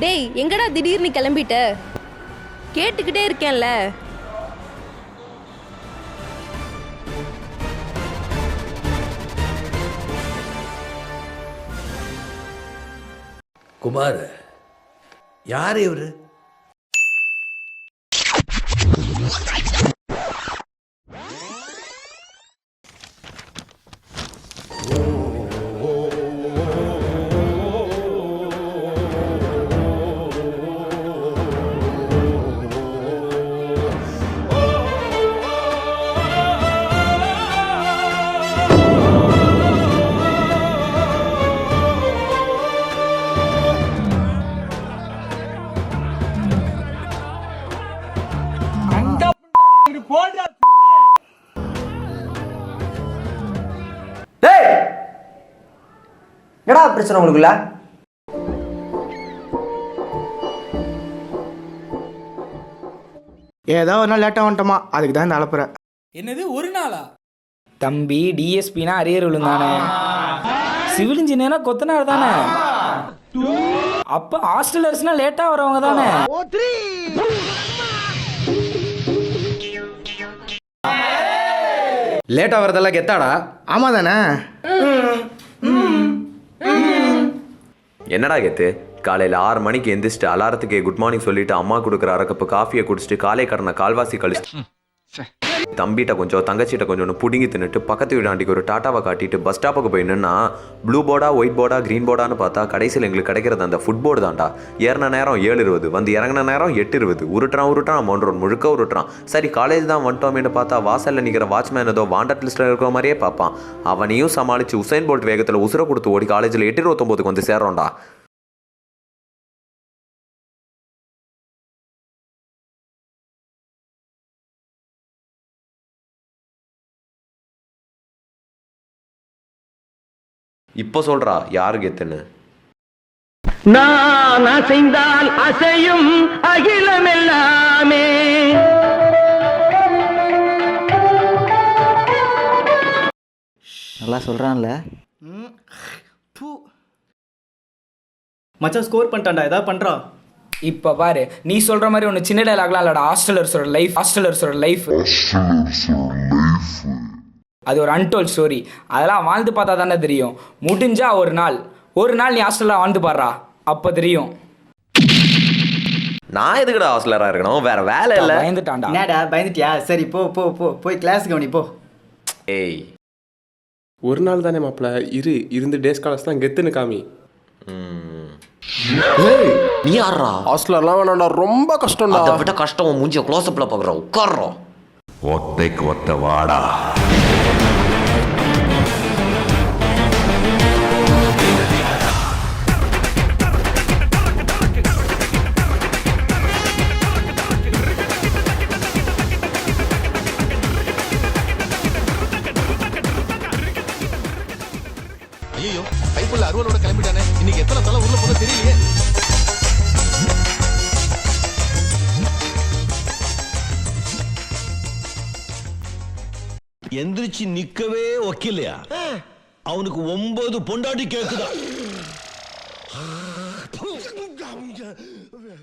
டேய் எங்கடா திடீர்னு கிளம்பிட்ட? கேட்டுக்கிட்டே இருக்கேன்ல. குமார், யார் இவரு? என்னடா பிரச்சனை உங்களுக்குள்ள? ஏதோ ஒரு நாள் லேட்டாக வந்துட்டோமா, அதுக்கு தான் இந்த அலப்புற. என்னது ஒரு நாளா? தம்பி டிஎஸ்பினா அரியர் விழுந்தானே, சிவில் இன்ஜினியர்னா கொத்தனார் தானே, அப்ப ஹாஸ்டலர்ஸ்னா லேட்டா வரவங்க தானே. லேட்டாக வரதெல்லாம் கெத்தாடா? ஆமாம் தானே. என்னடா கெத்து? காலையில் 6 மணிக்கு எந்திரிச்சிட்டு அலாரத்துக்கு குட் மார்னிங் சொல்லிட்டு அம்மா கொடுக்குற அரைக்கப்பு காஃபியை குடிச்சிட்டு காலை கடனை கால்வாசி கழிச்சு தம்பிகிட்ட கொஞ்சம் தங்கச்சிட்ட கொஞ்சம் பிடுங்கி தின்னுட்டு பக்கத்து வீடாண்டிக்கு ஒரு டாட்டாவை காட்டிட்டு பஸ் ஸ்டாப்புக்கு போய் நின்னா ப்ளூ போர்டா ஒயிட் போர்டா க்ரீன் போர்டான்னு பார்த்தா கடைசியில் எங்களுக்கு கிடைக்கிறது அந்த ஃபுட்போர்டு தான்டா. ஏறின நேரம் 7:20, வந்து இறங்கின நேரம் 8:20. உருட்டுறான் மொன்றோன் முழுக்க உருட்டுறான். சரி காலேஜ் தான் வந்துட்டோமேனு பார்த்தா வாசலில் நிற்கிற வாட்ச்மேன் ஏதோ வாண்டட் லிஸ்ட்டில் இருக்கிற மாதிரியே பார்ப்பான். அவனையும் சமாளித்து உசைன் போல்ட் வேகத்தில் உசுரை கொடுத்து ஓடி காலேஜில் 8:29 வந்து சேர்றோம்டா. இப்போ சொல்றா யாரு கெத்துன்னு? நான் அசைந்தால் அசையும் அகிலம் எல்லாமே. நல்லா சொல்கிறான்ல. மச்சான் ஸ்கோர் பண்ணிட்டான்டா, ஏதாவது பண்ணுறான். இப்ப பாரு, நீ சொல்ற மாதிரி ஒன்று சின்ன டைலாக்லாம் இல்லடா. ஹாஸ்டலர்ஸோட லைஃப் அது ஒரு அன்டோல்ட் ஸ்டோரி. அதெல்லாம் வாழ்ந்து பார்த்தா தானே தெரியும். முடிஞ்சா ஒரு நாள் நீ ஹாஸ்டலில் வாழ்ந்து பாடுறா, அப்போ தெரியும். நான் எதுக்குடா ஹாஸ்டலராக இருக்கணும்? வேற வேலை இல்லை. பயந்துட்டான்டா. என்னடா பயந்துட்டியா? சரி போ போ போ போய் கிளாஸ் கவனி போ. ஏய், ஒரு நாள் தானே மாப்பிள்ள, இருந்து டேஸ் காலர்ஸ் தான் கெத்துன்னு காமி. நீ யாரா? ஹாஸ்டலர்லாம் வேணாம்டா, ரொம்ப கஷ்டம்டா. அதை விட கஷ்டம் மூஞ்சிய க்ளோஸ்அப்ல பார்க்குறோம். உட்கார்றோம். ஒத்தைக்கு ஒத்த வாடா. ஐயோ, கைக்குள்ள அருவலோட கிளம்பிட்டானே. இன்னைக்கு எத்தனை தலை உள்ள போக தெரியலையே. எந்திரிச்சு நிக்கவே ஒக்கில்லையா? அவனுக்கு 9 பொண்டாட்டி கேக்குதா?